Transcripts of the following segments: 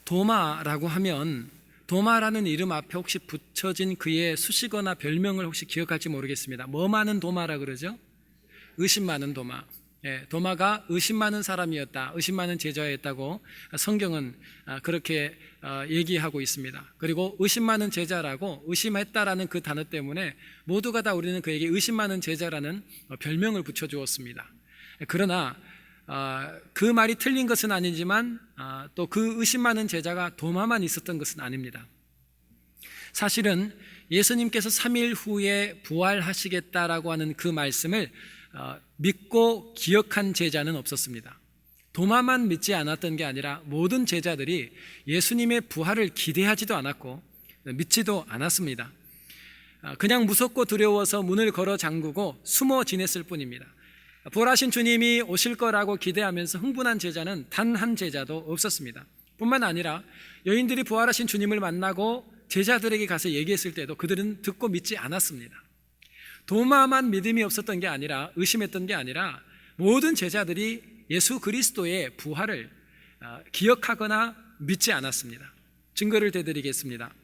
도마라고 하면 도마라는 이름 앞에 혹시 붙여진 그의 수식어나 별명을 혹시 기억할지 모르겠습니다. 뭐 많은 도마라 그러죠? 의심 많은 도마. 도마가 의심 많은 사람이었다, 의심 많은 제자였다고 성경은 그렇게 얘기하고 있습니다. 그리고 의심 많은 제자라고 의심했다라는 그 단어 때문에 모두가 다 우리는 그에게 의심 많은 제자라는 별명을 붙여주었습니다. 그러나 그 말이 틀린 것은 아니지만 또 그 의심 많은 제자가 도마만 있었던 것은 아닙니다. 사실은 예수님께서 3일 후에 부활하시겠다라고 하는 그 말씀을 믿고 기억한 제자는 없었습니다. 도마만 믿지 않았던 게 아니라 모든 제자들이 예수님의 부활을 기대하지도 않았고 믿지도 않았습니다. 그냥 무섭고 두려워서 문을 걸어 잠그고 숨어 지냈을 뿐입니다. 부활하신 주님이 오실 거라고 기대하면서 흥분한 제자는 단 한 제자도 없었습니다. 뿐만 아니라 여인들이 부활하신 주님을 만나고 제자들에게 가서 얘기했을 때도 그들은 듣고 믿지 않았습니다. 도마만 믿음이 없었던 게 아니라, 의심했던 게 아니라 모든 제자들이 예수 그리스도의 부활을 기억하거나 믿지 않았습니다. 증거를 대드리겠습니다.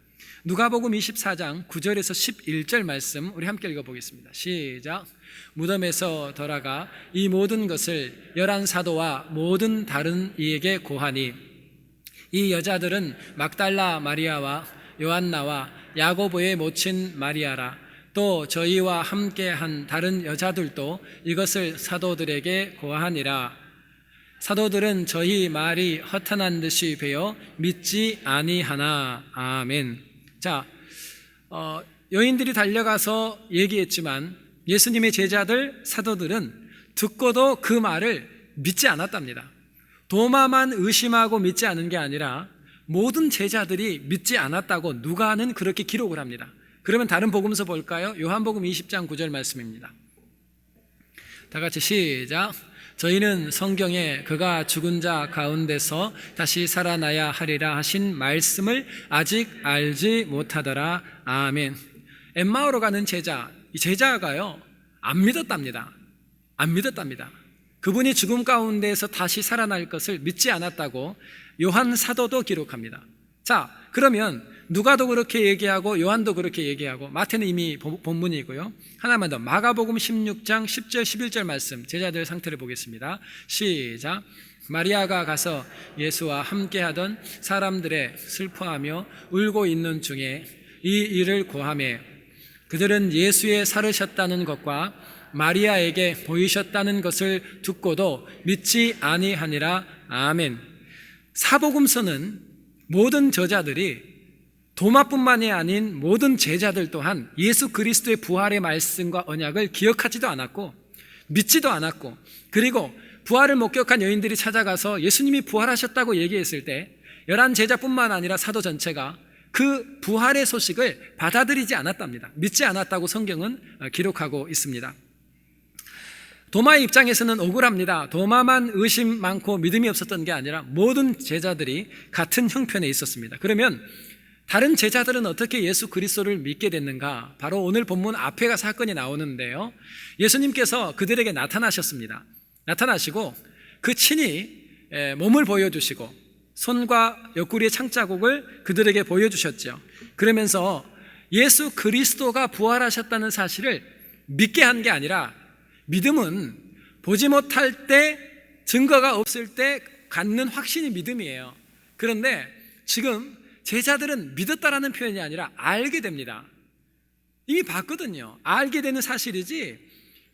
누가복음 24장 9절에서 11절 말씀 우리 함께 읽어보겠습니다. 시작. 무덤에서 돌아가 이 모든 것을 11 사도와 모든 다른 이에게 고하니 이 여자들은 막달라 마리아와 요한나와 야고보의 모친 마리아라. 또 저희와 함께한 다른 여자들도 이것을 사도들에게 고하니라. 사도들은 저희 말이 허탄한 듯이 배어 믿지 아니하나. 아멘. 자, 여인들이 달려가서 얘기했지만 예수님의 제자들, 사도들은 듣고도 그 말을 믿지 않았답니다. 도마만 의심하고 믿지 않은 게 아니라 모든 제자들이 믿지 않았다고 누가는 그렇게 기록을 합니다. 그러면 다른 복음서 볼까요? 요한복음 20장 9절 말씀입니다. 다 같이 시작. 저희는 성경에 그가 죽은 자 가운데서 다시 살아나야 하리라 하신 말씀을 아직 알지 못하더라. 아멘. 엠마오로 가는 제자, 이 제자가요 안 믿었답니다. 안 믿었답니다. 그분이 죽음 가운데에서 다시 살아날 것을 믿지 않았다고 요한 사도도 기록합니다. 자, 그러면 누가도 그렇게 얘기하고 요한도 그렇게 얘기하고 마태는 이미 본문이고요. 하나만 더, 마가복음 16장 10절 11절 말씀, 제자들 상태를 보겠습니다. 시작. 마리아가 가서 예수와 함께하던 사람들의 슬퍼하며 울고 있는 중에 이 일을 고하매 그들은 예수의 살으셨다는 것과 마리아에게 보이셨다는 것을 듣고도 믿지 아니하니라. 아멘. 사복음서는 모든 저자들이 도마뿐만이 아닌 모든 제자들 또한 예수 그리스도의 부활의 말씀과 언약을 기억하지도 않았고 믿지도 않았고, 그리고 부활을 목격한 여인들이 찾아가서 예수님이 부활하셨다고 얘기했을 때 11 제자뿐만 아니라 사도 전체가 그 부활의 소식을 받아들이지 않았답니다. 믿지 않았다고 성경은 기록하고 있습니다. 도마의 입장에서는 억울합니다. 도마만 의심 많고 믿음이 없었던 게 아니라 모든 제자들이 같은 형편에 있었습니다. 그러면 다른 제자들은 어떻게 예수 그리스도를 믿게 됐는가? 바로 오늘 본문 앞에가 사건이 나오는데요, 예수님께서 그들에게 나타나셨습니다. 나타나시고 그 친히 몸을 보여주시고 손과 옆구리의 창자국을 그들에게 보여주셨죠. 그러면서 예수 그리스도가 부활하셨다는 사실을 믿게 한 게 아니라, 믿음은 보지 못할 때, 증거가 없을 때 갖는 확신이 믿음이에요. 그런데 지금 제자들은 믿었다라는 표현이 아니라 알게 됩니다. 이미 봤거든요. 알게 되는 사실이지,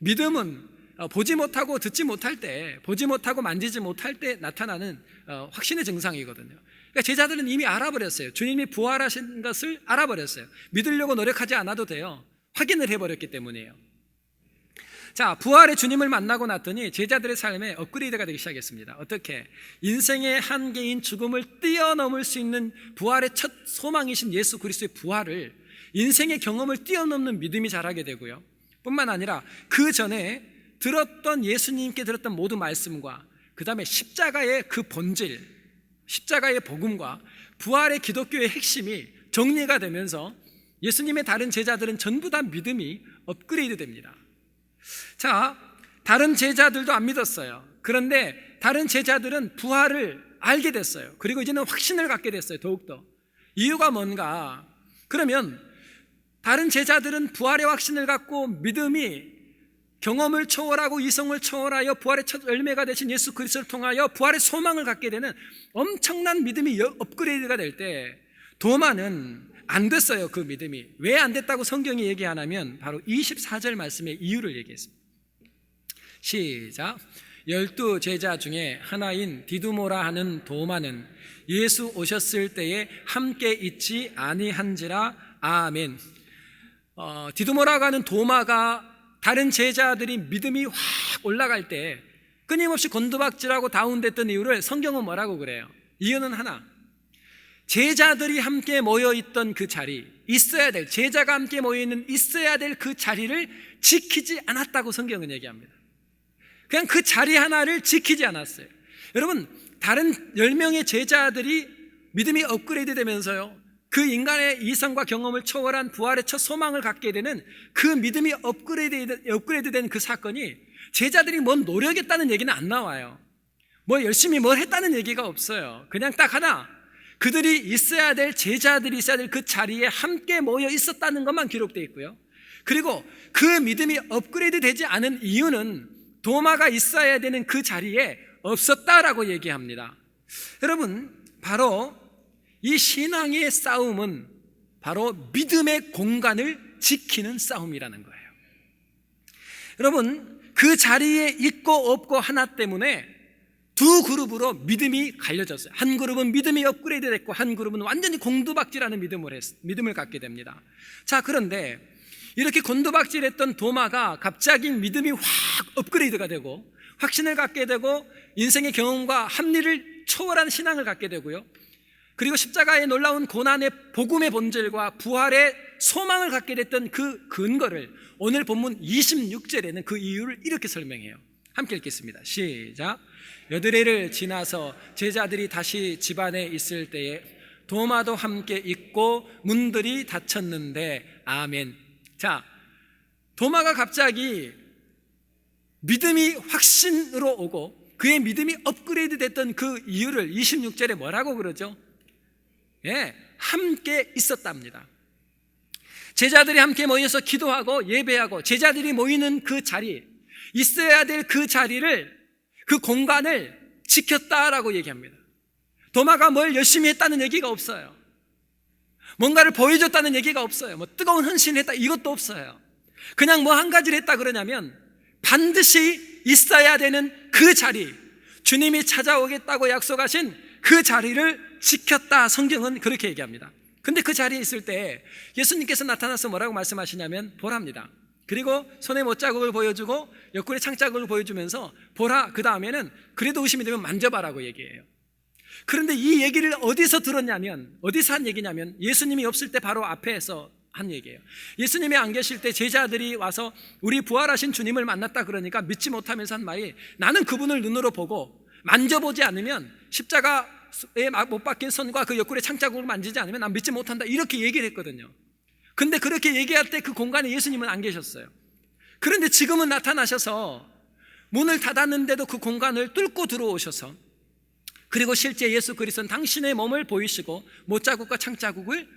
믿음은 보지 못하고 듣지 못할 때, 보지 못하고 만지지 못할 때 나타나는 확신의 증상이거든요. 그러니까 제자들은 이미 알아버렸어요. 주님이 부활하신 것을 알아버렸어요. 믿으려고 노력하지 않아도 돼요. 확인을 해버렸기 때문이에요. 자, 부활의 주님을 만나고 났더니 제자들의 삶에 업그레이드가 되기 시작했습니다. 어떻게? 인생의 한계인 죽음을 뛰어넘을 수 있는 부활의 첫 소망이신 예수 그리스도의 부활을, 인생의 경험을 뛰어넘는 믿음이 자라게 되고요. 뿐만 아니라 그 전에 들었던, 예수님께 들었던 모든 말씀과 그 다음에 십자가의 그 본질, 십자가의 복음과 부활의 기독교의 핵심이 정리가 되면서 예수님의 다른 제자들은 전부 다 믿음이 업그레이드 됩니다. 자, 다른 제자들도 안 믿었어요. 그런데 다른 제자들은 부활을 알게 됐어요. 그리고 이제는 확신을 갖게 됐어요. 더욱더. 이유가 뭔가? 그러면 다른 제자들은 부활의 확신을 갖고 믿음이 경험을 초월하고 이성을 초월하여 부활의 첫 열매가 되신 예수 그리스도를 통하여 부활의 소망을 갖게 되는 엄청난 믿음이 업그레이드가 될 때 도마는 안 됐어요. 그 믿음이. 왜 안 됐다고 성경이 얘기하냐면 바로 24절 말씀의 이유를 얘기했습니다. 시작. 12 제자 중에 하나인 디두모라 하는 도마는 예수 오셨을 때에 함께 있지 아니한지라. 아멘. 디두모라고 하는 도마가 다른 제자들이 믿음이 확 올라갈 때 끊임없이 곤두박질하고 다운됐던 이유를 성경은 뭐라고 그래요? 이유는 하나. 제자들이 함께 모여있던 그 자리, 있어야 될, 제자가 함께 모여있는 있어야 될 그 자리를 지키지 않았다고 성경은 얘기합니다. 그냥 그 자리 하나를 지키지 않았어요. 여러분, 다른 10명의 제자들이 믿음이 업그레이드 되면서요, 그 인간의 이성과 경험을 초월한 부활의 첫 소망을 갖게 되는 그 믿음이 업그레이드 된 그 사건이 제자들이 뭔 노력했다는 얘기는 안 나와요. 뭐 열심히 뭘 했다는 얘기가 없어요. 그냥 딱 하나, 그들이 있어야 될, 제자들이 있어야 될 그 자리에 함께 모여 있었다는 것만 기록되어 있고요. 그리고 그 믿음이 업그레이드 되지 않은 이유는 도마가 있어야 되는 그 자리에 없었다라고 얘기합니다. 여러분, 바로 이 신앙의 싸움은 바로 믿음의 공간을 지키는 싸움이라는 거예요. 여러분, 그 자리에 있고 없고 하나 때문에 두 그룹으로 믿음이 갈려졌어요. 한 그룹은 믿음이 업그레이드 됐고 한 그룹은 완전히 곤두박질하는 믿음을 갖게 됩니다. 자, 그런데 이렇게 곤두박질했던 도마가 갑자기 믿음이 확 업그레이드가 되고 확신을 갖게 되고 인생의 경험과 합리를 초월한 신앙을 갖게 되고요. 그리고 십자가의 놀라운 고난의 복음의 본질과 부활의 소망을 갖게 됐던 그 근거를 오늘 본문 26절에는 그 이유를 이렇게 설명해요. 함께 읽겠습니다. 시작. 여드레를 지나서 제자들이 다시 집안에 있을 때에 도마도 함께 있고 문들이 닫혔는데. 아멘. 자, 도마가 갑자기 믿음이 확신으로 오고 그의 믿음이 업그레이드 됐던 그 이유를 26절에 뭐라고 그러죠? 예, 함께 있었답니다. 제자들이 함께 모여서 기도하고 예배하고 제자들이 모이는 그 자리, 있어야 될 그 자리를, 그 공간을 지켰다라고 얘기합니다. 도마가 뭘 열심히 했다는 얘기가 없어요. 뭔가를 보여줬다는 얘기가 없어요. 뭐 뜨거운 헌신을 했다 이것도 없어요. 그냥 뭐 한 가지를 했다 그러냐면 반드시 있어야 되는 그 자리, 주님이 찾아오겠다고 약속하신 그 자리를 지켰다. 성경은 그렇게 얘기합니다. 근데 그 자리에 있을 때 예수님께서 나타나서 뭐라고 말씀하시냐면 보랍니다. 그리고 손에 못자국을 보여주고 옆구리에 창자국을 보여주면서 보라, 그 다음에는 그래도 의심이 되면 만져봐라고 얘기해요. 그런데 이 얘기를 어디서 들었냐면, 어디서 한 얘기냐면 예수님이 없을 때 바로 앞에서 한 얘기예요. 예수님이 안 계실 때 제자들이 와서 우리 부활하신 주님을 만났다 그러니까 믿지 못하면서 한 말이, 나는 그분을 눈으로 보고 만져보지 않으면, 십자가에 못 박힌 손과 그 옆구리에 창자국을 만지지 않으면 난 믿지 못한다, 이렇게 얘기를 했거든요. 근데 그렇게 얘기할 때 그 공간에 예수님은 안 계셨어요. 그런데 지금은 나타나셔서 문을 닫았는데도 그 공간을 뚫고 들어오셔서, 그리고 실제 예수 그리스도는 당신의 몸을 보이시고 못자국과 창자국을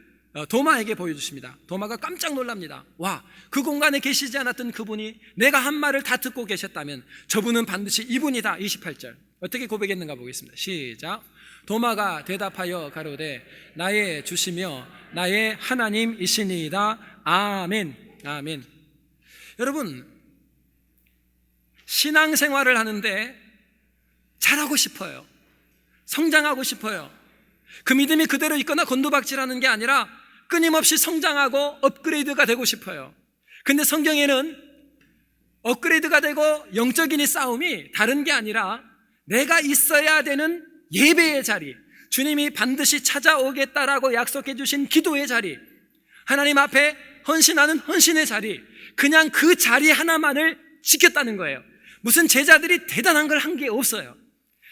도마에게 보여주십니다. 도마가 깜짝 놀랍니다. 와, 그 공간에 계시지 않았던 그분이 내가 한 말을 다 듣고 계셨다면 저분은 반드시 이분이다. 28절 어떻게 고백했는가 보겠습니다. 시작. 도마가 대답하여 가로되 나의 주시며 나의 하나님이시니이다. 아멘. 아멘. 여러분, 신앙생활을 하는데 잘하고 싶어요. 성장하고 싶어요. 그 믿음이 그대로 있거나 곤두박질하는 게 아니라 끊임없이 성장하고 업그레이드가 되고 싶어요. 근데 성경에는 업그레이드가 되고 영적인 이 싸움이 다른 게 아니라 내가 있어야 되는 예배의 자리, 주님이 반드시 찾아오겠다라고 약속해 주신 기도의 자리, 하나님 앞에 헌신하는 헌신의 자리, 그냥 그 자리 하나만을 지켰다는 거예요. 무슨 제자들이 대단한 걸 한 게 없어요.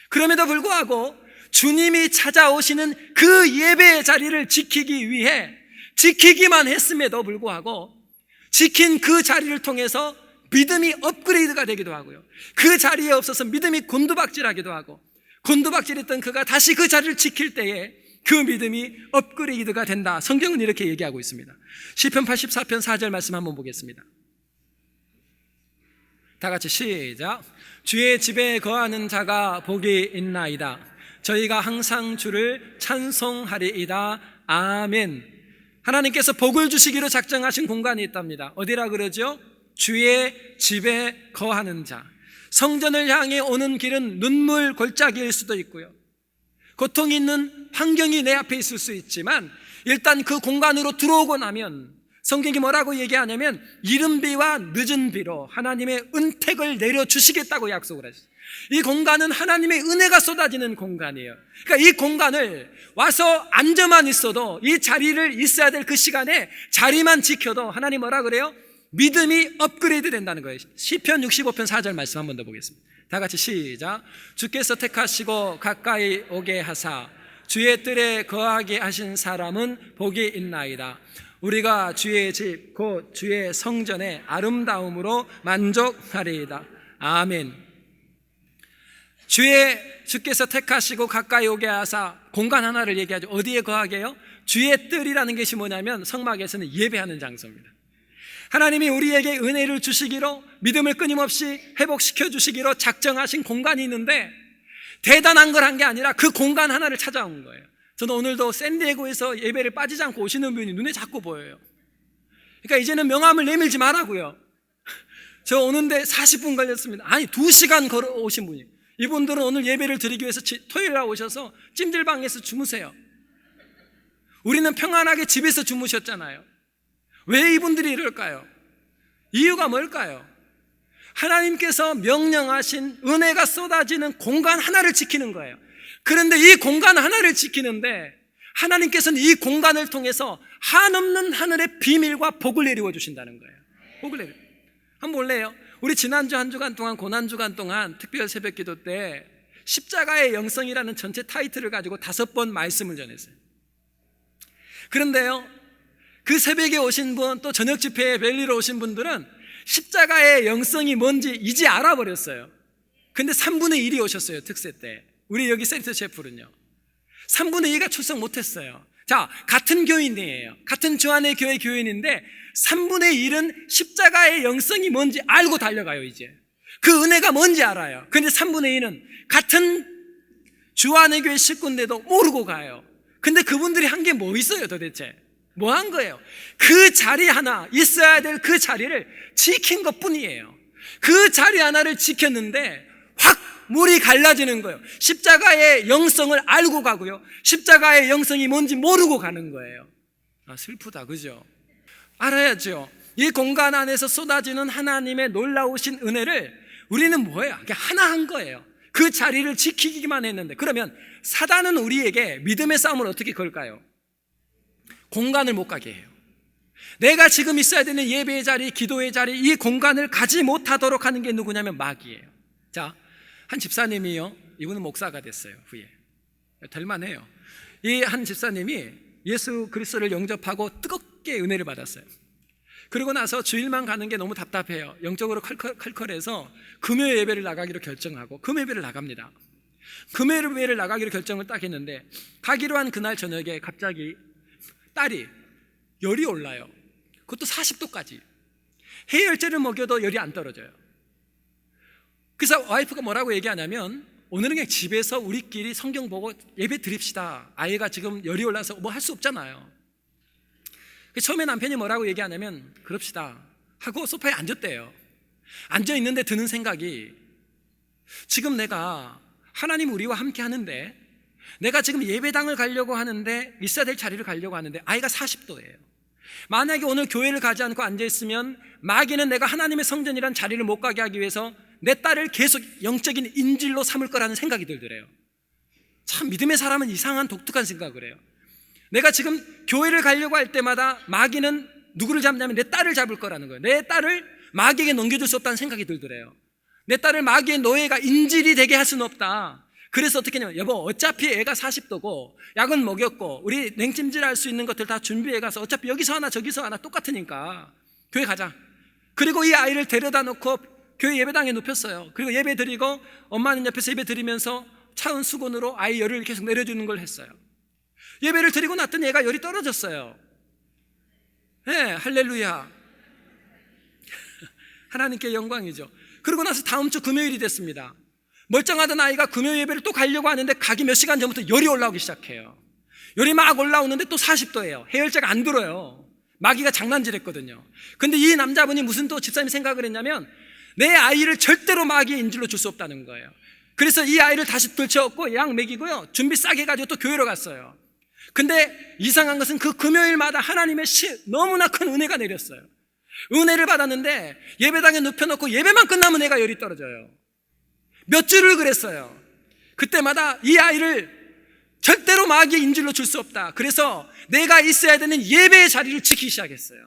그럼에도 불구하고 주님이 찾아오시는 그 예배의 자리를 지키기 위해 지키기만 했음에도 불구하고 지킨 그 자리를 통해서 믿음이 업그레이드가 되기도 하고요. 그 자리에 없어서 믿음이 곤두박질하기도 하고, 곤두박질했던 그가 다시 그 자리를 지킬 때에 그 믿음이 업그레이드가 된다. 성경은 이렇게 얘기하고 있습니다. 시편 84편 4절 말씀 한번 보겠습니다. 다 같이 시작. 주의 집에 거하는 자가 복이 있나이다. 저희가 항상 주를 찬송하리이다. 아멘. 하나님께서 복을 주시기로 작정하신 공간이 있답니다. 어디라 그러죠? 주의 집에 거하는 자. 성전을 향해 오는 길은 눈물 골짜기일 수도 있고요, 고통이 있는 환경이 내 앞에 있을 수 있지만, 일단 그 공간으로 들어오고 나면 성경이 뭐라고 얘기하냐면 이른 비와 늦은 비로 하나님의 은택을 내려주시겠다고 약속을 하셨어요. 이 공간은 하나님의 은혜가 쏟아지는 공간이에요. 그러니까 이 공간을 와서 앉아만 있어도, 이 자리를 있어야 될 그 시간에 자리만 지켜도 하나님 뭐라 그래요? 믿음이 업그레이드 된다는 거예요. 시편 65편 4절 말씀 한 번 더 보겠습니다. 다 같이 시작. 주께서 택하시고 가까이 오게 하사 주의 뜰에 거하게 하신 사람은 복이 있나이다. 우리가 주의 집 곧 주의 성전의 아름다움으로 만족하리이다. 아멘. 주께서 택하시고 가까이 오게 하사, 공간 하나를 얘기하죠. 어디에 거하게요? 주의 뜰이라는 것이 뭐냐면 성막에서는 예배하는 장소입니다. 하나님이 우리에게 은혜를 주시기로, 믿음을 끊임없이 회복시켜 주시기로 작정하신 공간이 있는데, 대단한 걸 한 게 아니라 그 공간 하나를 찾아온 거예요. 저는 오늘도 샌디에고에서 예배를 빠지지 않고 오시는 분이 눈에 자꾸 보여요. 그러니까 이제는 명함을 내밀지 말라고요. 저 오는데 40분 걸렸습니다. 아니 2시간 걸어 오신 분이. 이분들은 오늘 예배를 드리기 위해서 토요일에 오셔서 찜질방에서 주무세요. 우리는 평안하게 집에서 주무셨잖아요. 왜 이분들이 이럴까요? 이유가 뭘까요? 하나님께서 명령하신 은혜가 쏟아지는 공간 하나를 지키는 거예요. 그런데 이 공간 하나를 지키는데 하나님께서는 이 공간을 통해서 한없는 하늘의 비밀과 복을 내리워 주신다는 거예요. 복을 내려. 한번 볼래요? 우리 지난주 한 주간 동안, 고난주간 동안 특별 새벽 기도 때 십자가의 영성이라는 전체 타이틀을 가지고 5번 말씀을 전했어요. 그런데요, 그 새벽에 오신 분, 또 저녁 집회에 벨리로 오신 분들은 십자가의 영성이 뭔지 이제 알아버렸어요. 근데 3분의 1이 오셨어요, 특세 때. 우리 여기 세리터 셰프는요 3분의 2가 출석 못했어요. 자, 같은 교인이에요. 같은 주안의 교회 교인인데 3분의 1은 십자가의 영성이 뭔지 알고 달려가요. 이제 그 은혜가 뭔지 알아요. 근데 3분의 2는 같은 주안의 교회 식구인데도 모르고 가요. 근데 그분들이 한 게 뭐 있어요 도대체? 뭐 한 거예요? 그 자리 하나, 있어야 될 그 자리를 지킨 것 뿐이에요. 그 자리 하나를 지켰는데 확 물이 갈라지는 거예요. 십자가의 영성을 알고 가고요, 십자가의 영성이 뭔지 모르고 가는 거예요. 아, 슬프다, 그죠? 알아야죠. 이 공간 안에서 쏟아지는 하나님의 놀라우신 은혜를 우리는 뭐예요? 그냥 하나 한 거예요. 그 자리를 지키기만 했는데, 그러면 사단은 우리에게 믿음의 싸움을 어떻게 걸까요? 공간을 못 가게 해요. 내가 지금 있어야 되는 예배의 자리, 기도의 자리, 이 공간을 가지 못하도록 하는 게 누구냐면 마귀예요. 자, 한 집사님이요, 이분은 목사가 됐어요. 후에 될만해요. 이 한 집사님이 예수 그리스도를 영접하고 뜨겁게 은혜를 받았어요. 그리고 나서 주일만 가는 게 너무 답답해요. 영적으로 컬컬해서 금요 예배를 나가기로 결정하고 금요 예배를 나갑니다. 금요 예배를 나가기로 결정을 딱 했는데, 가기로 한 그날 저녁에 갑자기 딸이 열이 올라요. 그것도 40도까지. 해열제를 먹여도 열이 안 떨어져요. 그래서 와이프가 뭐라고 얘기하냐면, 오늘은 그냥 집에서 우리끼리 성경 보고 예배 드립시다. 아이가 지금 열이 올라서 뭐 할 수 없잖아요. 처음에 남편이 뭐라고 얘기하냐면, 그럽시다 하고 소파에 앉았대요. 앉아있는데 드는 생각이, 지금 내가 하나님 우리와 함께 하는데, 내가 지금 예배당을 가려고 하는데, 있어야 될 자리를 가려고 하는데 아이가 40도예요. 만약에 오늘 교회를 가지 않고 앉아있으면 마귀는 내가 하나님의 성전이란 자리를 못 가게 하기 위해서 내 딸을 계속 영적인 인질로 삼을 거라는 생각이 들더래요. 참 믿음의 사람은 이상한 독특한 생각을 해요. 내가 지금 교회를 가려고 할 때마다 마귀는 누구를 잡냐면 내 딸을 잡을 거라는 거예요. 내 딸을 마귀에게 넘겨줄 수 없다는 생각이 들더래요. 내 딸을 마귀의 노예가 인질이 되게 할 수는 없다. 그래서 어떻게 하냐면, 여보 어차피 애가 40도고 약은 먹였고 우리 냉찜질할 수 있는 것들 다 준비해 가서 어차피 여기서 하나 저기서 하나 똑같으니까 교회 가자. 그리고 이 아이를 데려다 놓고 교회 예배당에 눕혔어요. 그리고 예배 드리고 엄마는 옆에서 예배 드리면서 차은 수건으로 아이 열을 계속 내려주는 걸 했어요. 예배를 드리고 났더니 얘가 열이 떨어졌어요. 네, 할렐루야. 하나님께 영광이죠. 그러고 나서 다음 주 금요일이 됐습니다. 멀쩡하던 아이가 금요 예배를 또 가려고 하는데 가기 몇 시간 전부터 열이 올라오기 시작해요. 열이 막 올라오는데 또 40도예요. 해열제가 안 들어요. 마귀가 장난질했거든요. 근데 이 남자분이 무슨 또 집사님이 생각을 했냐면 내 아이를 절대로 마귀의 인질로 줄 수 없다는 거예요. 그래서 이 아이를 다시 들쳐업고 약 먹이고요, 준비 싸게 가지고 또 교회로 갔어요. 근데 이상한 것은 그 금요일마다 하나님의 너무나 큰 은혜가 내렸어요. 은혜를 받았는데 예배당에 눕혀놓고 예배만 끝나면 애가 열이 떨어져요. 몇 주를 그랬어요. 그때마다 이 아이를 절대로 마귀의 인질로 줄 수 없다. 그래서 내가 있어야 되는 예배의 자리를 지키기 시작했어요.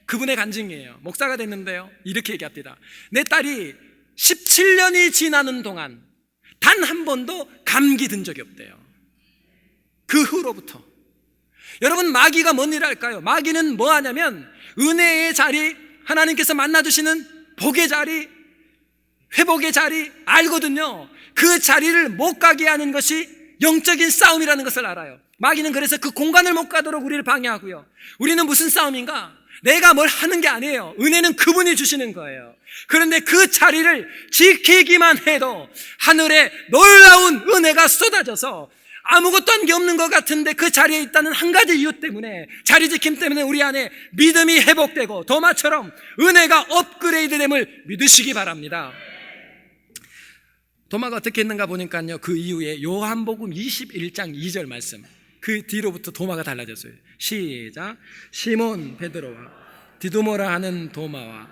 그분의 간증이에요. 목사가 됐는데요, 이렇게 얘기합니다. 내 딸이 17년이 지나는 동안 단 한 번도 감기 든 적이 없대요. 그 후로부터. 여러분, 마귀가 뭔 일을 할까요? 마귀는 뭐 하냐면 은혜의 자리, 하나님께서 만나주시는 복의 자리, 회복의 자리 알거든요. 그 자리를 못 가게 하는 것이 영적인 싸움이라는 것을 알아요. 마귀는 그래서 그 공간을 못 가도록 우리를 방해하고요. 우리는 무슨 싸움인가? 내가 뭘 하는 게 아니에요. 은혜는 그분이 주시는 거예요. 그런데 그 자리를 지키기만 해도 하늘에 놀라운 은혜가 쏟아져서 아무것도 한 게 없는 것 같은데 그 자리에 있다는 한 가지 이유 때문에, 자리 지킴 때문에 우리 안에 믿음이 회복되고 도마처럼 은혜가 업그레이드됨을 믿으시기 바랍니다. 도마가 어떻게 했는가 보니까요, 그 이후에 요한복음 21장 2절 말씀, 그 뒤로부터 도마가 달라졌어요. 시작. 시몬 베드로와 디두모라 하는 도마와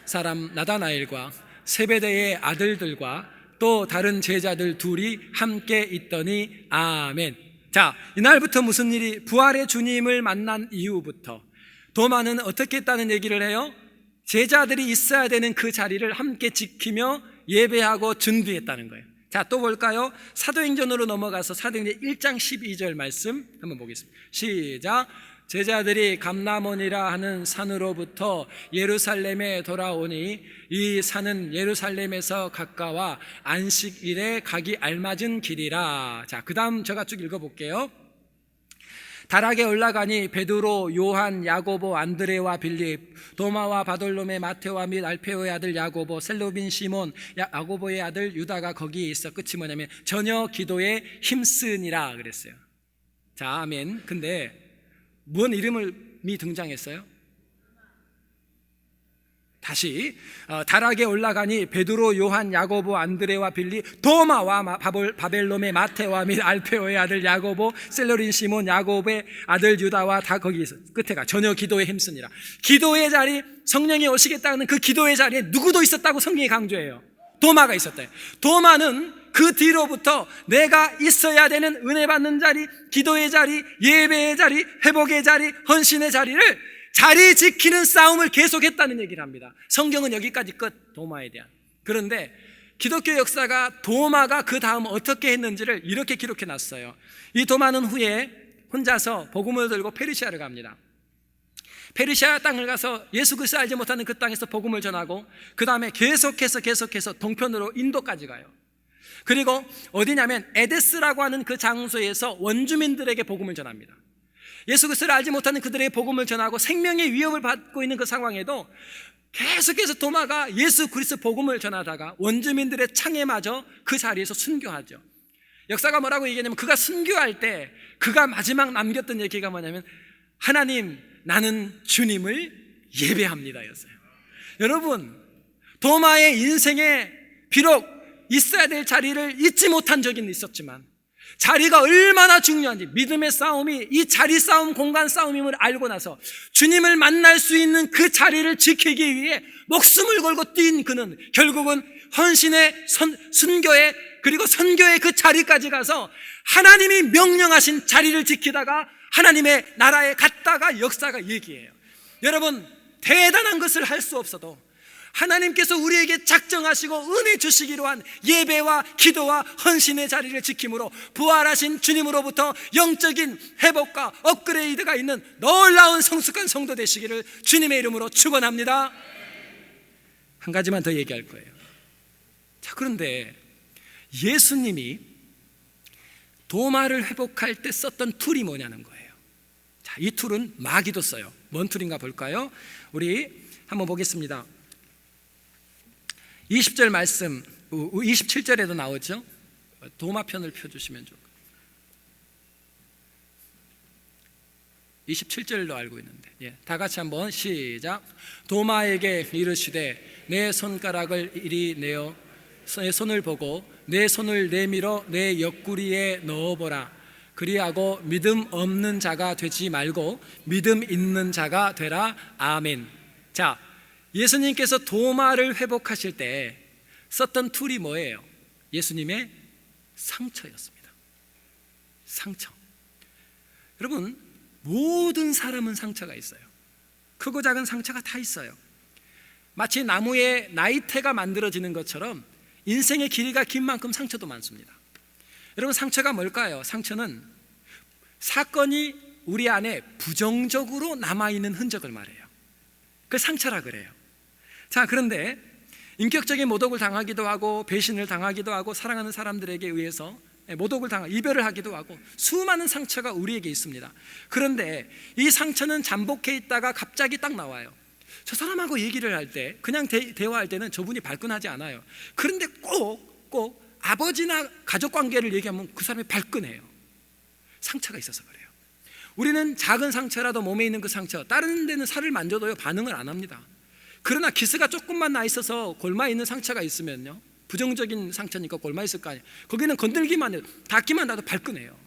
사람 나다나엘과 세베대의 아들들과 또 다른 제자들 둘이 함께 있더니 아멘. 자, 이날부터 무슨 일이, 부활의 주님을 만난 이후부터 도마는 어떻게 했다는 얘기를 해요? 제자들이 있어야 되는 그 자리를 함께 지키며 예배하고 준비했다는 거예요. 자, 또 볼까요? 사도행전으로 넘어가서 사도행전 1장 12절 말씀 한번 보겠습니다. 시작. 제자들이 감람원이라 하는 산으로부터 예루살렘에 돌아오니 이 산은 예루살렘에서 가까워 안식일에 가기 알맞은 길이라. 자, 그 다음 제가 쭉 읽어볼게요. 다락에 올라가니 베드로, 요한, 야고보, 안드레와 빌립, 도마와 바돌로메, 마테오와 및 알페오의 아들 야고보, 셀로빈 시몬, 야고보의 아들 유다가 거기에 있어. 끝이 뭐냐면 전혀 기도에 힘쓰니라 그랬어요. 자, 아멘. 근데 뭔 이름이 등장했어요? 다시 다락에 올라가니 베드로, 요한, 야고보, 안드레와 빌리, 도마와 바벨롬의 마테와 및 알페오의 아들 야고보, 셀로린 시몬, 야고보의 아들 유다와 다 거기서. 끝에가 전혀 기도에 힘쓰니라. 기도의 자리, 성령이 오시겠다는 그 기도의 자리에 누구도 있었다고 성경이 강조해요. 도마가 있었대요. 도마는 그 뒤로부터 내가 있어야 되는 은혜 받는 자리, 기도의 자리, 예배의 자리, 회복의 자리, 헌신의 자리를 자리 지키는 싸움을 계속했다는 얘기를 합니다. 성경은 여기까지 끝, 도마에 대한. 그런데 기독교 역사가 도마가 그 다음 어떻게 했는지를 이렇게 기록해 놨어요. 이 도마는 후에 혼자서 복음을 들고 페르시아를 갑니다. 페르시아 땅을 가서 예수 그리스도 알지 못하는 그 땅에서 복음을 전하고, 그 다음에 계속해서 동편으로 인도까지 가요. 그리고 어디냐면 에데스라고 하는 그 장소에서 원주민들에게 복음을 전합니다. 예수 그리스도를 알지 못하는 그들에게 복음을 전하고 생명의 위협을 받고 있는 그 상황에도 계속해서 도마가 예수 그리스도 복음을 전하다가 원주민들의 창에 맞아 그 자리에서 순교하죠. 역사가 뭐라고 얘기하냐면 그가 순교할 때 그가 마지막 남겼던 얘기가 뭐냐면 하나님, 나는 주님을 예배합니다 였어요. 여러분, 도마의 인생에 비록 있어야 될 자리를 잊지 못한 적은 있었지만 자리가 얼마나 중요한지, 믿음의 싸움이 이 자리 싸움, 공간 싸움임을 알고 나서 주님을 만날 수 있는 그 자리를 지키기 위해 목숨을 걸고 뛴 그는 결국은 헌신의 순교의, 그리고 선교의 그 자리까지 가서 하나님이 명령하신 자리를 지키다가 하나님의 나라에 갔다가 역사가 얘기해요. 여러분, 대단한 것을 할 수 없어도 하나님께서 우리에게 작정하시고 은혜 주시기로 한 예배와 기도와 헌신의 자리를 지킴으로 부활하신 주님으로부터 영적인 회복과 업그레이드가 있는 놀라운 성숙한 성도 되시기를 주님의 이름으로 축원합니다. 한 가지만 더 얘기할 거예요. 자, 그런데 예수님이 도마를 회복할 때 썼던 툴이 뭐냐는 거예요. 자, 이 툴은 마귀도 써요. 뭔 툴인가 볼까요? 우리 한번 보겠습니다. 20절 말씀, 27절에도 나오죠. 도마편을 펴주시면 좋을 것같아요. 27절도 알고 있는데, 다 같이 한번 시작. 도마에게 이르시되 내 손가락을 이리 내어 내 손을 보고 내 손을 내밀어 내 옆구리에 넣어보라. 그리하고 믿음 없는 자가 되지 말고 믿음 있는 자가 되라. 아멘. 자, 예수님께서 도마를 회복하실 때 썼던 툴이 뭐예요? 예수님의 상처였습니다. 상처. 여러분, 모든 사람은 상처가 있어요. 크고 작은 상처가 다 있어요. 마치 나무에 나이테가 만들어지는 것처럼 인생의 길이가 긴 만큼 상처도 많습니다. 여러분, 상처가 뭘까요? 상처는 사건이 우리 안에 부정적으로 남아있는 흔적을 말해요. 그걸 상처라 그래요. 자, 그런데 인격적인 모독을 당하기도 하고 배신을 당하기도 하고 사랑하는 사람들에게 의해서 모독을 당하고 이별을 하기도 하고 수많은 상처가 우리에게 있습니다. 그런데 이 상처는 잠복해 있다가 갑자기 딱 나와요. 저 사람하고 얘기를 할 때, 그냥 대화할 때는 저분이 발끈하지 않아요. 그런데 꼭 아버지나 가족관계를 얘기하면 그 사람이 발끈해요. 상처가 있어서 그래요. 우리는 작은 상처라도 몸에 있는 그 상처, 다른 데는 살을 만져도요 반응을 안 합니다. 그러나 기스가 조금만 나 있어서 골마 있는 상처가 있으면요, 부정적인 상처니까 골마 있을 거 아니에요. 거기는 건들기만 해도, 닿기만 나도 발끈해요.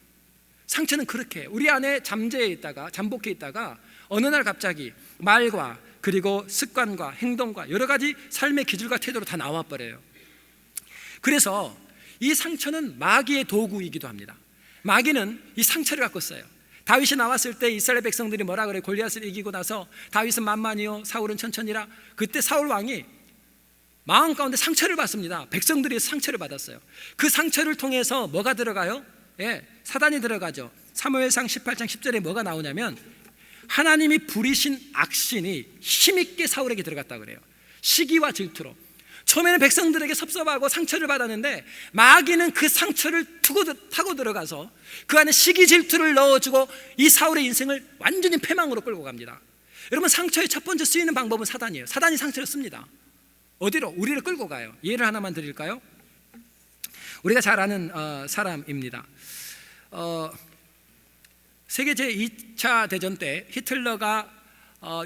상처는 그렇게 해요. 우리 안에 잠재해 있다가, 잠복해 있다가 어느 날 갑자기 말과 그리고 습관과 행동과 여러 가지 삶의 기질과 태도로 다 나와버려요. 그래서 이 상처는 마귀의 도구이기도 합니다. 마귀는 이 상처를 갖고 써요. 다윗이 나왔을 때 이스라엘 백성들이 뭐라 그래요? 골리앗을 이기고 나서 다윗은 만만히요 사울은 천천히라. 그때 사울 왕이 마음 가운데 상처를 받습니다. 백성들이 상처를 받았어요. 그 상처를 통해서 뭐가 들어가요? 사단이 들어가죠. 사무엘상 18장 10절에 뭐가 나오냐면 하나님이 부리신 악신이 힘있게 사울에게 들어갔다 그래요. 시기와 질투로. 처음에는 백성들에게 섭섭하고 상처를 받았는데 마귀는 그 상처를 타고 들어가서 그 안에 시기 질투를 넣어주고 이 사울의 인생을 완전히 패망으로 끌고 갑니다. 여러분, 상처의 첫 번째 쓰이는 방법은 사단이에요. 사단이 상처를 씁니다. 어디로? 우리를 끌고 가요. 예를 하나만 드릴까요? 우리가 잘 아는 사람입니다. 세계 제2차 대전 때 히틀러가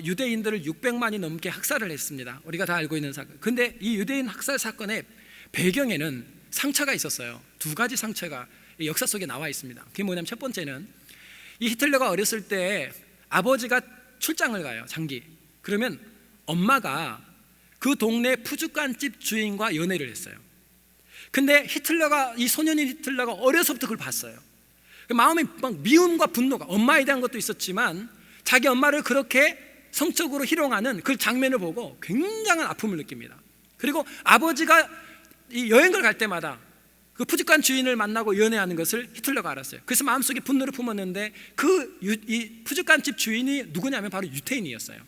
유대인들을 600만이 넘게 학살을 했습니다. 우리가 다 알고 있는 사건. 근데 이 유대인 학살 사건의 배경에는 상처가 있었어요. 두 가지 상처가 역사 속에 나와 있습니다. 그게 뭐냐면 첫 번째는 이 히틀러가 어렸을 때 아버지가 출장을 가요. 장기. 그러면 엄마가 그 동네 푸주간집 주인과 연애를 했어요. 근데 이 소년인 히틀러가 어려서부터 그걸 봤어요. 마음에 막 미움과 분노가, 엄마에 대한 것도 있었지만 자기 엄마를 그렇게 성적으로 희롱하는 그 장면을 보고 굉장한 아픔을 느낍니다. 그리고 아버지가 이 여행을 갈 때마다 그 푸주간 주인을 만나고 연애하는 것을 히틀러가 알았어요. 그래서 마음속에 분노를 품었는데 이 푸주간집 주인이 누구냐면 바로 유태인이었어요.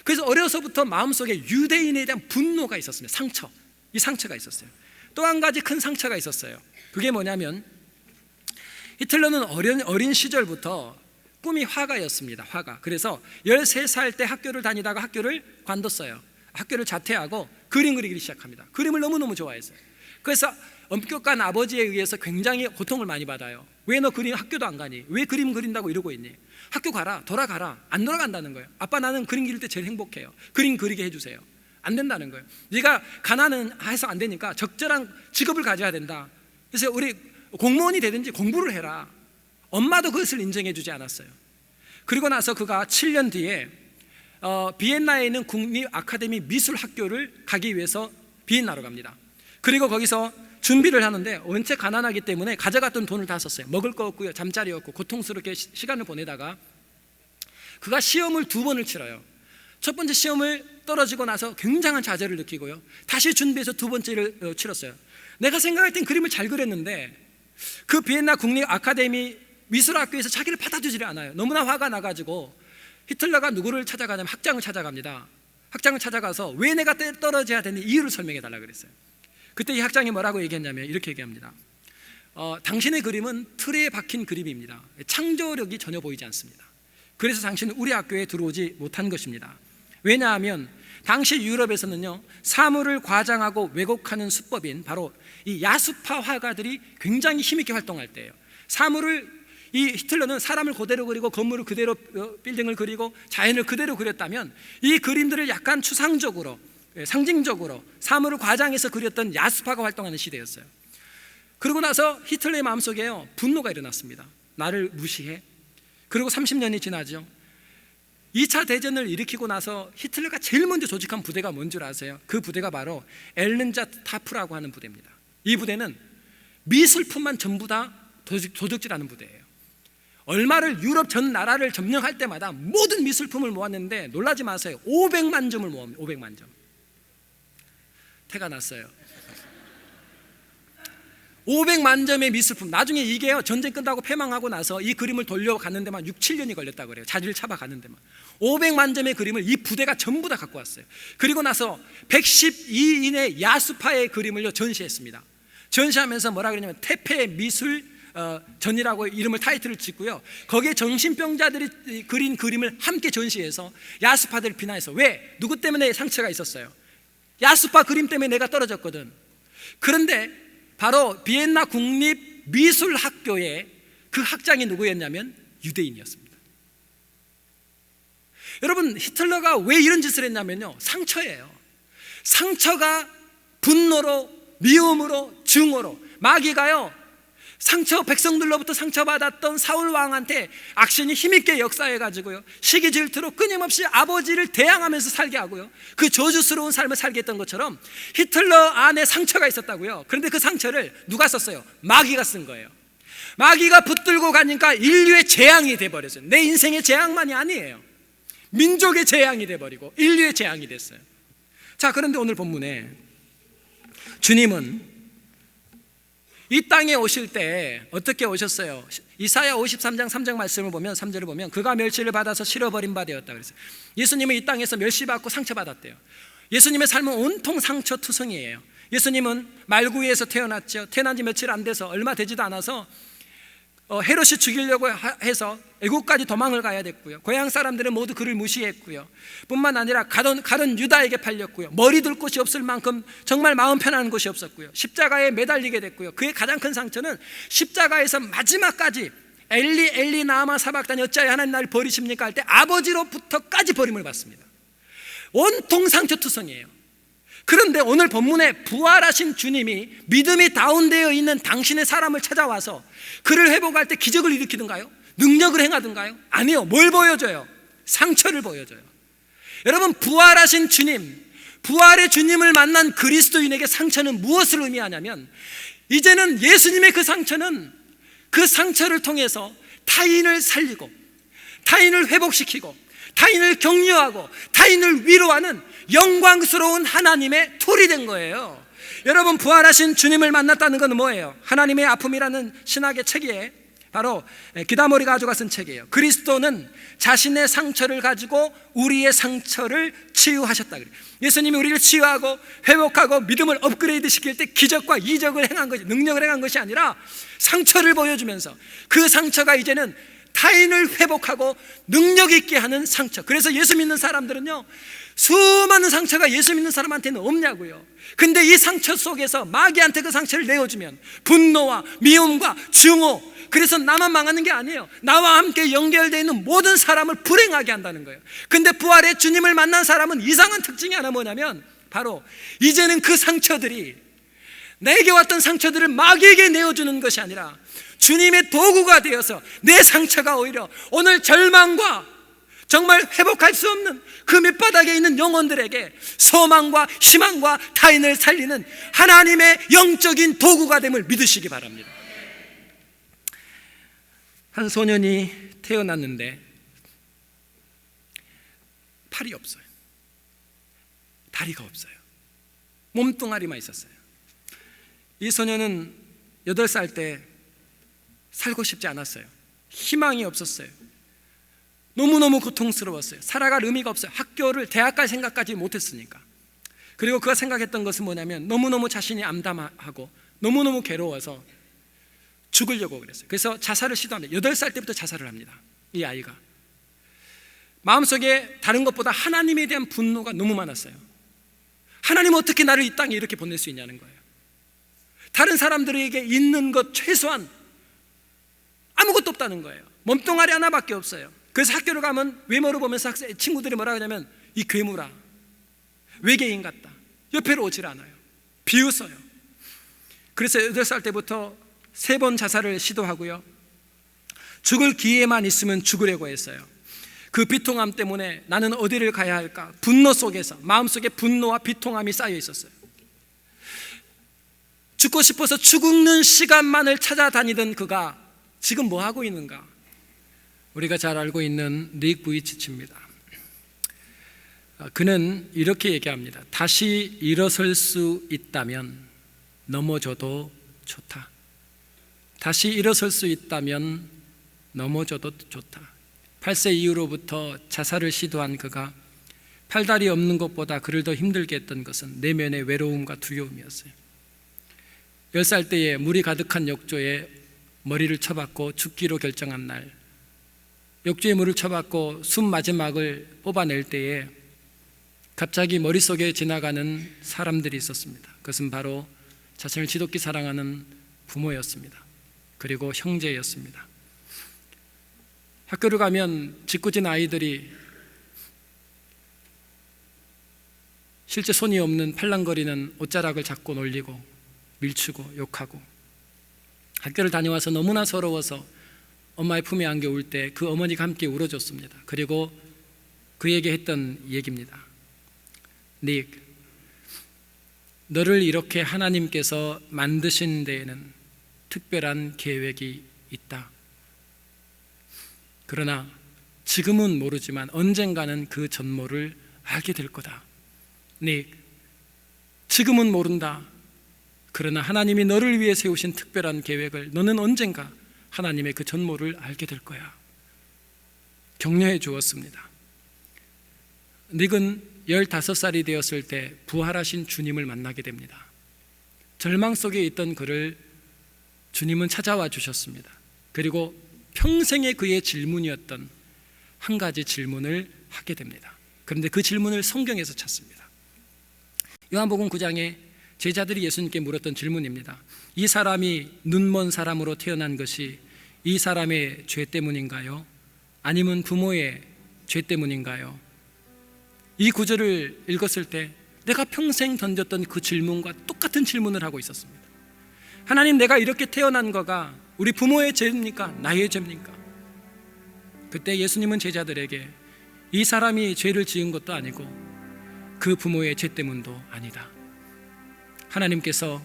그래서 어려서부터 마음속에 유대인에 대한 분노가 있었습니다. 이 상처가 있었어요. 또 한 가지 큰 상처가 있었어요. 그게 뭐냐면 히틀러는 어린 시절부터 꿈이 화가였습니다. 화가. 그래서 13살 때 학교를 다니다가 학교를 관뒀어요. 학교를 자퇴하고 그림 그리기 시작합니다. 그림을 너무너무 좋아했어요. 그래서 엄격한 아버지에 의해서 굉장히 고통을 많이 받아요. 왜 너 학교도 안 가니? 왜 그림 그린다고 이러고 있니? 학교 가라, 돌아가라. 안 돌아간다는 거예요. 아빠, 나는 그림 그릴 때 제일 행복해요. 그림 그리게 해주세요. 안 된다는 거예요. 네가 가난은 해서 안 되니까 적절한 직업을 가져야 된다. 그래서 우리 공무원이 되든지 공부를 해라. 엄마도 그것을 인정해 주지 않았어요. 그리고 나서 그가 7년 뒤에 비엔나에 있는 국립 아카데미 미술 학교를 가기 위해서 비엔나로 갑니다. 그리고 거기서 준비를 하는데 원체 가난하기 때문에 가져갔던 돈을 다 썼어요. 먹을 거 없고요, 잠자리 없고 고통스럽게 시간을 보내다가 그가 시험을 2번을 치러요. 첫 번째 시험을 떨어지고 나서 굉장한 좌절을 느끼고요. 다시 준비해서 두 번째를 치렀어요. 내가 생각할 땐 그림을 잘 그렸는데 그 비엔나 국립 아카데미 미술학교에서 자기를 받아주지를 않아요. 너무나 화가 나가지고 히틀러가 누구를 찾아가냐면 학장을 찾아갑니다. 학장을 찾아가서 왜 내가 떨어져야 되는 이유를 설명해 달라고 그랬어요. 그때 이 학장이 뭐라고 얘기했냐면 이렇게 얘기합니다. 당신의 그림은 틀에 박힌 그림입니다. 창조력이 전혀 보이지 않습니다. 그래서 당신은 우리 학교에 들어오지 못한 것입니다. 왜냐하면 당시 유럽에서는요, 사물을 과장하고 왜곡하는 수법인 바로 이 야수파 화가들이 굉장히 힘있게 활동할 때예요. 이 히틀러는 사람을 그대로 그리고 건물을 그대로, 빌딩을 그리고 자연을 그대로 그렸다면 이 그림들을 약간 추상적으로, 상징적으로 사물을 과장해서 그렸던 야수파가 활동하는 시대였어요. 그러고 나서 히틀러의 마음속에요, 분노가 일어났습니다. 나를 무시해? 그리고 30년이 지나죠. 2차 대전을 일으키고 나서 히틀러가 제일 먼저 조직한 부대가 뭔 줄 아세요? 그 부대가 바로 엘른자타프라고 하는 부대입니다. 이 부대는 미술품만 전부 다 도둑질하는 부대예요. 얼마를 유럽 전 나라를 점령할 때마다 모든 미술품을 모았는데 놀라지 마세요. 500만 점을 모읍니다. 500만 점. 태가 났어요. 500만 점의 미술품. 나중에 이게요, 전쟁 끝나고 패망하고 나서 이 그림을 돌려가는 데만 6, 7년이 걸렸다고 그래요. 자리를 잡아가는 데만. 500만 점의 그림을 이 부대가 전부 다 갖고 왔어요. 그리고 나서 112인의 야수파의 그림을 전시했습니다. 전시하면서 뭐라 그러냐면 태페 미술 전이라고 이름을 타이틀을 짓고요, 거기에 정신병자들이 그린 그림을 함께 전시해서 야수파들을 비난해서, 왜? 누구 때문에 상처가 있었어요? 야수파 그림 때문에 내가 떨어졌거든. 그런데 바로 비엔나 국립미술학교의 그 학장이 누구였냐면 유대인이었습니다. 여러분, 히틀러가 왜 이런 짓을 했냐면요, 상처예요. 상처가 분노로, 미움으로, 증오로, 마귀가요, 백성들로부터 상처받았던 사울 왕한테 악신이 힘있게 역사해가지고요, 시기 질투로 끊임없이 아버지를 대항하면서 살게 하고요, 그 저주스러운 삶을 살게 했던 것처럼 히틀러 안에 상처가 있었다고요. 그런데 그 상처를 누가 썼어요? 마귀가 쓴 거예요. 마귀가 붙들고 가니까 인류의 재앙이 돼버렸어요. 내 인생의 재앙만이 아니에요. 민족의 재앙이 돼버리고 인류의 재앙이 됐어요. 자, 그런데 오늘 본문에 주님은 이 땅에 오실 때 어떻게 오셨어요? 이사야 53장 3장 말씀을 보면, 3절을 보면, 그가 멸시를 받아서 실어버린 바 되었다 그랬어요. 예수님은 이 땅에서 멸시받고 상처받았대요. 예수님의 삶은 온통 상처투성이에요. 예수님은 말구이에서 태어났죠. 태어난 지 며칠 안 돼서, 얼마 되지도 않아서 헤롯이 죽이려고 해서 애국까지 도망을 가야 됐고요. 고향 사람들은 모두 그를 무시했고요. 뿐만 아니라 가던 유다에게 팔렸고요. 머리 둘 곳이 없을 만큼 정말 마음 편한 곳이 없었고요. 십자가에 매달리게 됐고요. 그의 가장 큰 상처는 십자가에서 마지막까지 엘리 엘리 나마 사박다니 어찌하여 하나님 나를 버리십니까 할 때 아버지로부터까지 버림을 받습니다. 온통 상처투성이에요. 그런데 오늘 본문에 부활하신 주님이 믿음이 다운되어 있는 당신의 사람을 찾아와서 그를 회복할 때 기적을 일으키든가요? 능력을 행하든가요? 아니요. 뭘 보여줘요? 상처를 보여줘요. 여러분, 부활하신 주님, 부활의 주님을 만난 그리스도인에게 상처는 무엇을 의미하냐면, 이제는 예수님의 그 상처는 그 상처를 통해서 타인을 살리고 타인을 회복시키고 타인을 격려하고 타인을 위로하는 영광스러운 하나님의 툴이 된 거예요. 여러분, 부활하신 주님을 만났다는 건 뭐예요? 하나님의 아픔이라는 신학의 책에 바로 기다모리가 가져가 쓴 책이에요. 그리스도는 자신의 상처를 가지고 우리의 상처를 치유하셨다 그래요. 예수님이 우리를 치유하고 회복하고 믿음을 업그레이드 시킬 때 기적과 이적을 행한 것이, 능력을 행한 것이 아니라 상처를 보여주면서 그 상처가 이제는 타인을 회복하고 능력 있게 하는 상처. 그래서 예수 믿는 사람들은요, 수많은 상처가 예수 믿는 사람한테는 없냐고요. 근데 이 상처 속에서 마귀한테 그 상처를 내어주면 분노와 미움과 증오, 그래서 나만 망하는 게 아니에요. 나와 함께 연결되어 있는 모든 사람을 불행하게 한다는 거예요. 근데 부활의 주님을 만난 사람은 이상한 특징이 하나 뭐냐면, 바로 이제는 그 상처들이, 내게 왔던 상처들을 마귀에게 내어주는 것이 아니라 주님의 도구가 되어서 내 상처가 오히려 오늘 절망과 정말 회복할 수 없는 그 밑바닥에 있는 영혼들에게 소망과 희망과 타인을 살리는 하나님의 영적인 도구가 됨을 믿으시기 바랍니다. 한 소년이 태어났는데 팔이 없어요. 다리가 없어요. 몸뚱아리만 있었어요. 이 소녀는 8살 때 살고 싶지 않았어요. 희망이 없었어요. 너무너무 고통스러웠어요. 살아갈 의미가 없어요. 학교를 대학 갈 생각까지 못했으니까. 그리고 그가 생각했던 것은 뭐냐면 너무너무 자신이 암담하고 너무너무 괴로워서 죽으려고 그랬어요. 그래서 자살을 시도합니다. 8살 때부터 자살을 합니다. 이 아이가 마음속에 다른 것보다 하나님에 대한 분노가 너무 많았어요. 하나님 어떻게 나를 이 땅에 이렇게 보낼 수 있냐는 거예요. 다른 사람들에게 있는 것 최소한 아무것도 없다는 거예요. 몸뚱아리 하나밖에 없어요. 그래서 학교를 가면 외모를 보면서 친구들이 뭐라 하냐면 이 괴물아, 외계인 같다, 옆에로 오질 않아요. 비웃어요. 그래서 8살 때부터 3번 자살을 시도하고요, 죽을 기회만 있으면 죽으려고 했어요. 그 비통함 때문에 나는 어디를 가야 할까? 분노 속에서 마음속에 분노와 비통함이 쌓여 있었어요. 죽고 싶어서 죽는 시간만을 찾아다니던 그가 지금 뭐 하고 있는가? 우리가 잘 알고 있는 닉 부이치치입니다. 그는 이렇게 얘기합니다. 다시 일어설 수 있다면 넘어져도 좋다. 다시 일어설 수 있다면 넘어져도 좋다. 8세 이후로부터 자살을 시도한 그가 팔다리 없는 것보다 그를 더 힘들게 했던 것은 내면의 외로움과 두려움이었어요. 10살 때에 물이 가득한 욕조에 머리를 쳐박고 죽기로 결정한 날, 욕조에 물을 쳐박고 숨 마지막을 뽑아낼 때에 갑자기 머릿속에 지나가는 사람들이 있었습니다. 그것은 바로 자신을 지독히 사랑하는 부모였습니다. 그리고 형제였습니다. 학교를 가면 짓궂은 아이들이 실제 손이 없는 팔랑거리는 옷자락을 잡고 놀리고 밀치고 욕하고, 학교를 다녀와서 너무나 서러워서 엄마의 품에 안겨 울 때 그 어머니가 함께 울어줬습니다. 그리고 그에게 했던 얘기입니다. 닉, 너를 이렇게 하나님께서 만드신 데에는 특별한 계획이 있다. 그러나 지금은 모르지만 언젠가는 그 전모를 알게 될 거다. 닉, 지금은 모른다. 그러나 하나님이 너를 위해 세우신 특별한 계획을 너는 언젠가 하나님의 그 전모를 알게 될 거야. 격려해 주었습니다. 닉은 15살이 되었을 때 부활하신 주님을 만나게 됩니다. 절망 속에 있던 그를 주님은 찾아와 주셨습니다. 그리고 평생의 그의 질문이었던 한 가지 질문을 하게 됩니다. 그런데 그 질문을 성경에서 찾습니다. 요한복음 9장에 제자들이 예수님께 물었던 질문입니다. 이 사람이 눈먼 사람으로 태어난 것이 이 사람의 죄 때문인가요? 아니면 부모의 죄 때문인가요? 이 구절을 읽었을 때 내가 평생 던졌던 그 질문과 똑같은 질문을 하고 있었습니다. 하나님, 내가 이렇게 태어난 거가 우리 부모의 죄입니까? 나의 죄입니까? 그때 예수님은 제자들에게 이 사람이 죄를 지은 것도 아니고 그 부모의 죄 때문도 아니다. 하나님께서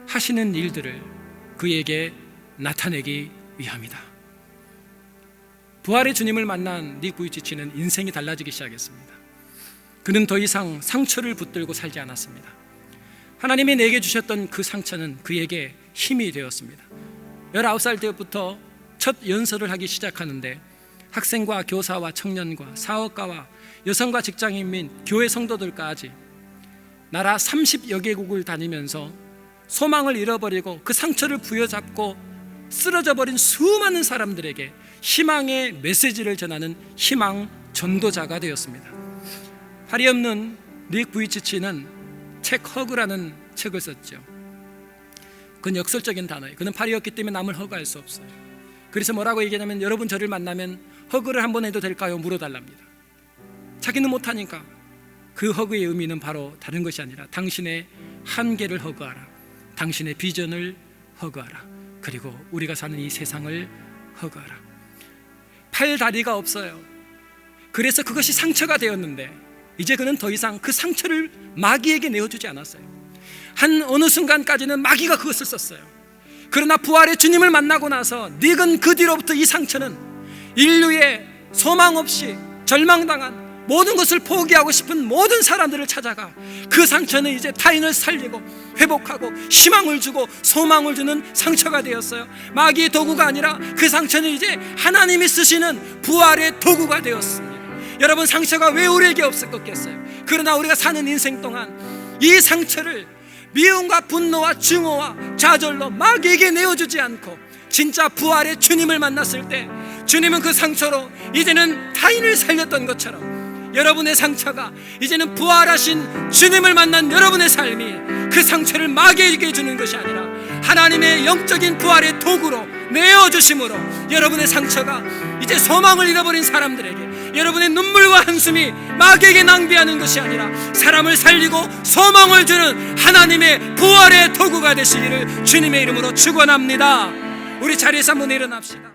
하시는 일들을 그에게 나타내기 위함이다. 부활의 주님을 만난 닉 부이치치는 인생이 달라지기 시작했습니다. 그는 더 이상 상처를 붙들고 살지 않았습니다. 하나님이 내게 주셨던 그 상처는 그에게 힘이 되었습니다. 19살 때부터 첫 연설을 하기 시작하는데 학생과 교사와 청년과 사업가와 여성과 직장인 및 교회 성도들까지 나라 30여 개국을 다니면서 소망을 잃어버리고 그 상처를 부여잡고 쓰러져 버린 수많은 사람들에게 희망의 메시지를 전하는 희망 전도자가 되었습니다. 팔이 없는 닉 부이치치는 책 허그라는 책을 썼죠. 그건 역설적인 단어예요. 그는 팔이 없기 때문에 남을 허그할 수 없어요. 그래서 뭐라고 얘기하냐면 여러분 저를 만나면 허그를 한번 해도 될까요? 물어달랍니다. 자기는 못하니까. 그 허그의 의미는 바로 다른 것이 아니라 당신의 한계를 허그하라, 당신의 비전을 허그하라, 그리고 우리가 사는 이 세상을 허그하라. 팔 다리가 없어요. 그래서 그것이 상처가 되었는데 이제 그는 더 이상 그 상처를 마귀에게 내어주지 않았어요. 한 어느 순간까지는 마귀가 그것을 썼어요. 그러나 부활의 주님을 만나고 나서 닉은 그 뒤로부터 이 상처는 인류의 소망 없이 절망당한 모든 것을 포기하고 싶은 모든 사람들을 찾아가 그 상처는 이제 타인을 살리고 회복하고 희망을 주고 소망을 주는 상처가 되었어요. 마귀의 도구가 아니라 그 상처는 이제 하나님이 쓰시는 부활의 도구가 되었습니다. 여러분, 상처가 왜 우리에게 없었겠어요? 그러나 우리가 사는 인생 동안 이 상처를 미움과 분노와 증오와 좌절로 마귀에게 내어주지 않고 진짜 부활의 주님을 만났을 때 주님은 그 상처로 이제는 타인을 살렸던 것처럼 여러분의 상처가 이제는 부활하신 주님을 만난 여러분의 삶이 그 상처를 마귀에게 주는 것이 아니라 하나님의 영적인 부활의 도구로 내어주심으로 여러분의 상처가 이제 소망을 잃어버린 사람들에게 여러분의 눈물과 한숨이 마귀에게 낭비하는 것이 아니라 사람을 살리고 소망을 주는 하나님의 부활의 도구가 되시기를 주님의 이름으로 축원합니다. 우리 자리에서 한번 일어납시다.